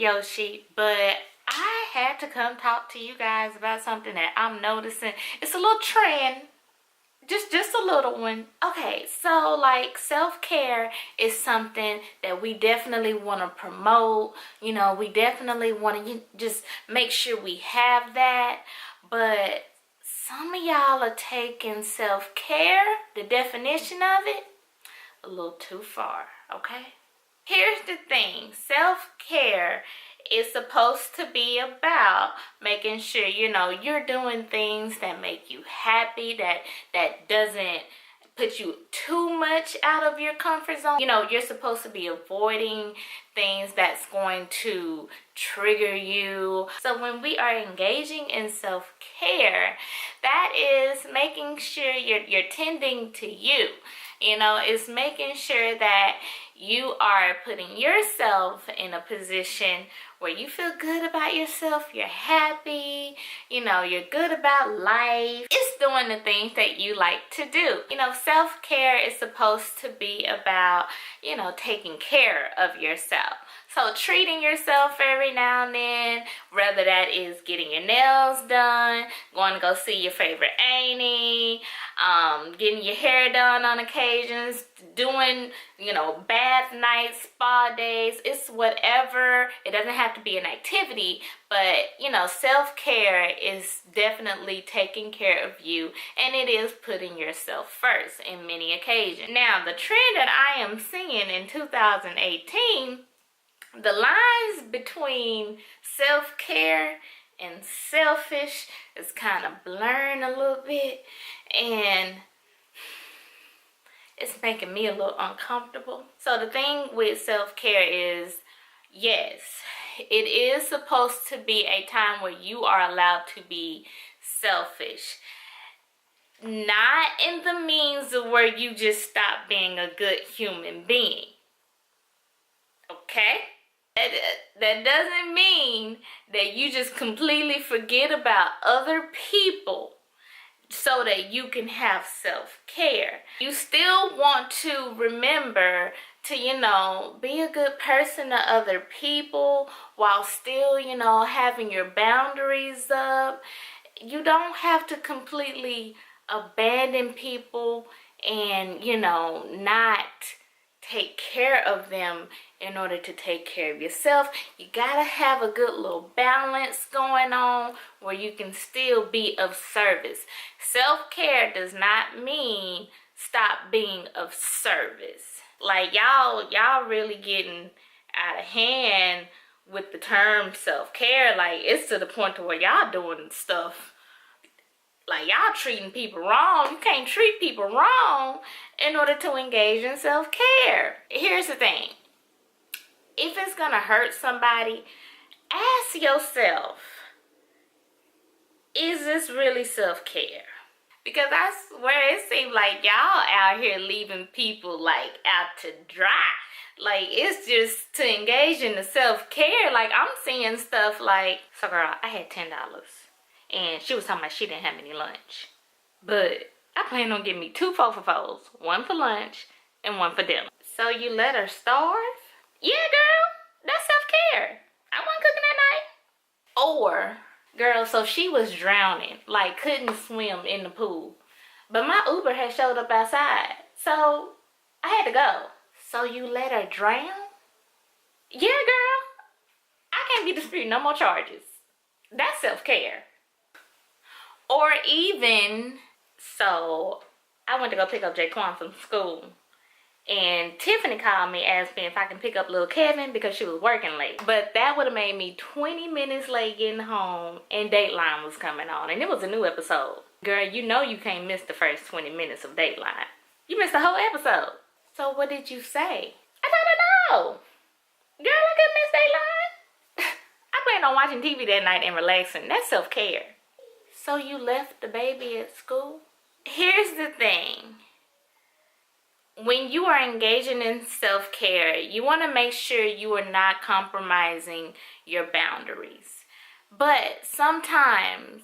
Yoshi, but I had to come talk to you guys about something that I'm noticing. It's a little trend, just a little one. Okay, so like self-care is something that we definitely want to promote. You know, we definitely want to just make sure we have that. But some of y'all are taking self-care, the definition of it, a little too far, okay? Here's the thing, self-care is supposed to be about making sure, you know, you're doing things that make you happy, that doesn't put you too much out of your comfort zone. You know, you're supposed to be avoiding things that's going to trigger you. So when we are engaging in self-care, that is making sure you're tending to you. You know, it's making sure that you are putting yourself in a position where you feel good about yourself, you're happy, you know, you're good about life. It's doing the things that you like to do. You know, self-care is supposed to be about, you know, taking care of yourself. So treating yourself every now and then, whether that is getting your nails done, going to go see your favorite auntie, getting your hair done on occasions, doing, you know, bath nights, spa days, it's whatever. It doesn't have to be an activity, but, you know, self-care is definitely taking care of you, and it is putting yourself first in many occasions. Now, the trend that I am seeing in 2018, the lines between self-care and selfish is kind of blurring a little bit, and it's making me a little uncomfortable. So the thing with self-care is, yes, it is supposed to be a time where you are allowed to be selfish. Not in the means of where you just stop being a good human being. Okay? That doesn't mean that you just completely forget about other people so that you can have self-care. You still want to remember to, you know, be a good person to other people while still, you know, having your boundaries up. You don't have to completely abandon people and, you know, not take care of them in order to take care of yourself. You gotta have a good little balance going on where you can still be of service. Self-care does not mean stop being of service. Like y'all really getting out of hand with the term self-care. Like, it's to the point to where y'all doing stuff like y'all treating people wrong. You can't treat people wrong in order to engage in self-care. Here's the thing. If it's gonna hurt somebody, ask yourself, is this really self-care? Because I swear it seems like y'all out here leaving people like out to dry. Like, it's just to engage in the self-care. Like, I'm seeing stuff like, so girl, I had $10. And she was talking about she didn't have any lunch. But I plan on getting me 2 4-for-4s. One for lunch and one for dinner. So you let her starve? Yeah, girl. That's self-care. I wasn't cooking that night. Or, girl, so she was drowning. Like, couldn't swim in the pool. But my Uber had showed up outside. So I had to go. So you let her drown? Yeah, girl. I can't be disputing no more charges. That's self-care. Or even, so I went to go pick up Jaquan from school, and Tiffany called me asking if I can pick up little Kevin because she was working late. But that would have made me 20 minutes late getting home, and Dateline was coming on, and it was a new episode. Girl, you know you can't miss the first 20 minutes of Dateline. You missed the whole episode. So what did you say? I don't know. Girl, I couldn't miss Dateline. I planned on watching TV that night and relaxing. That's self-care. So you left the baby at school? Here's the thing. When you are engaging in self-care, you want to make sure you are not compromising your boundaries. But sometimes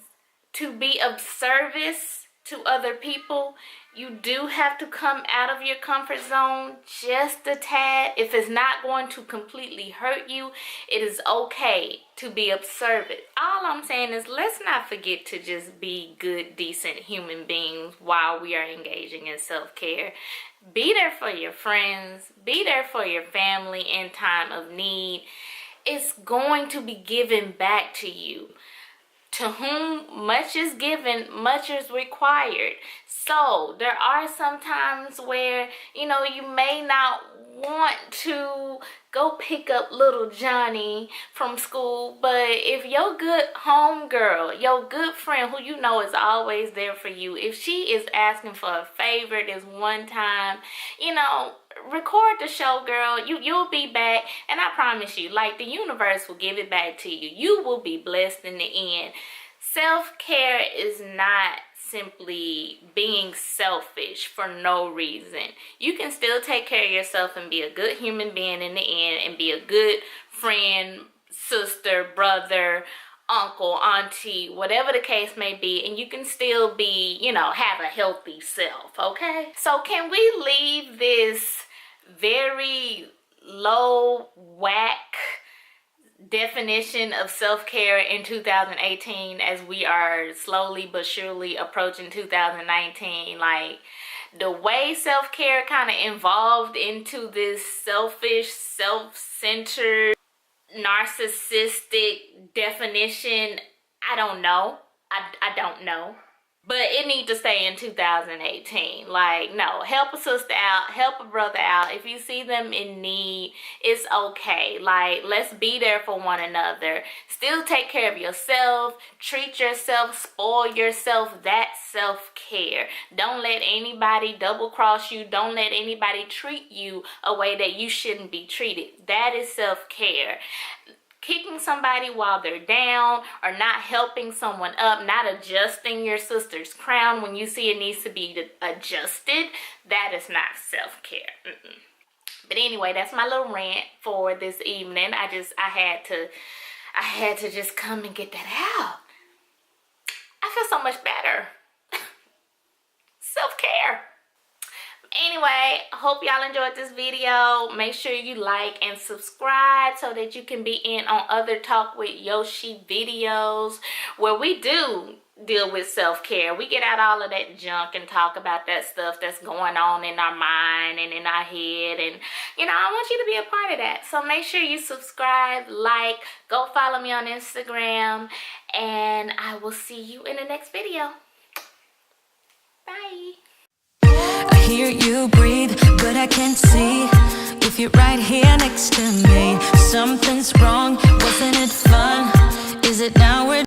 to be of service to other people, you do have to come out of your comfort zone just a tad. If it's not going to completely hurt you, it is okay to be observant. All I'm saying is, let's not forget to just be good, decent human beings while we are engaging in self-care. Be there for your friends. Be there for your family in time of need. It's going to be given back to you. To whom much is given, much is required. So there are some times where, you know, you may not want to go pick up little Johnny from school, but if your good homegirl, your good friend who you know is always there for you, if she is asking for a favor this one time, you know, record the show, girl. You'll be back, and I promise you, like, the universe will give it back to you. You will be blessed in the end. Self-care is not simply being selfish for no reason. You can still take care of yourself and be a good human being in the end, and be a good friend, sister, brother, uncle, auntie, whatever the case may be, and you can still be, you know, have a healthy self, okay? So can we leave this very low whack definition of self-care in 2018 as we are slowly but surely approaching 2019? Like, the way self-care kind of evolved into this selfish, self-centered, narcissistic definition, I don't know. I don't know. But it needs to stay in 2018. Like, no, help a sister out, help a brother out. If you see them in need, it's okay. Like, let's be there for one another. Still take care of yourself, treat yourself, spoil yourself. That's self-care. Don't let anybody double cross you. Don't let anybody treat you a way that you shouldn't be treated. That is self-care. Kicking somebody while they're down, or not helping someone up, not adjusting your sister's crown when you see it needs to be adjusted, that is not self-care. But anyway, that's my little rant for this evening. I had to just come and get that out. I feel so much better. Self-care. Anyway, hope y'all enjoyed this video. Make sure you like and subscribe so that you can be in on other Talk with Yoshi videos where we do deal with self-care. We get out all of that junk and talk about that stuff that's going on in our mind and in our head. And, you know, I want you to be a part of that. So make sure you subscribe, like, go follow me on Instagram, and I will see you in the next video. Bye. I hear you breathe, but I can't see if you're right here next to me. Something's wrong, wasn't it fun? Is it now we're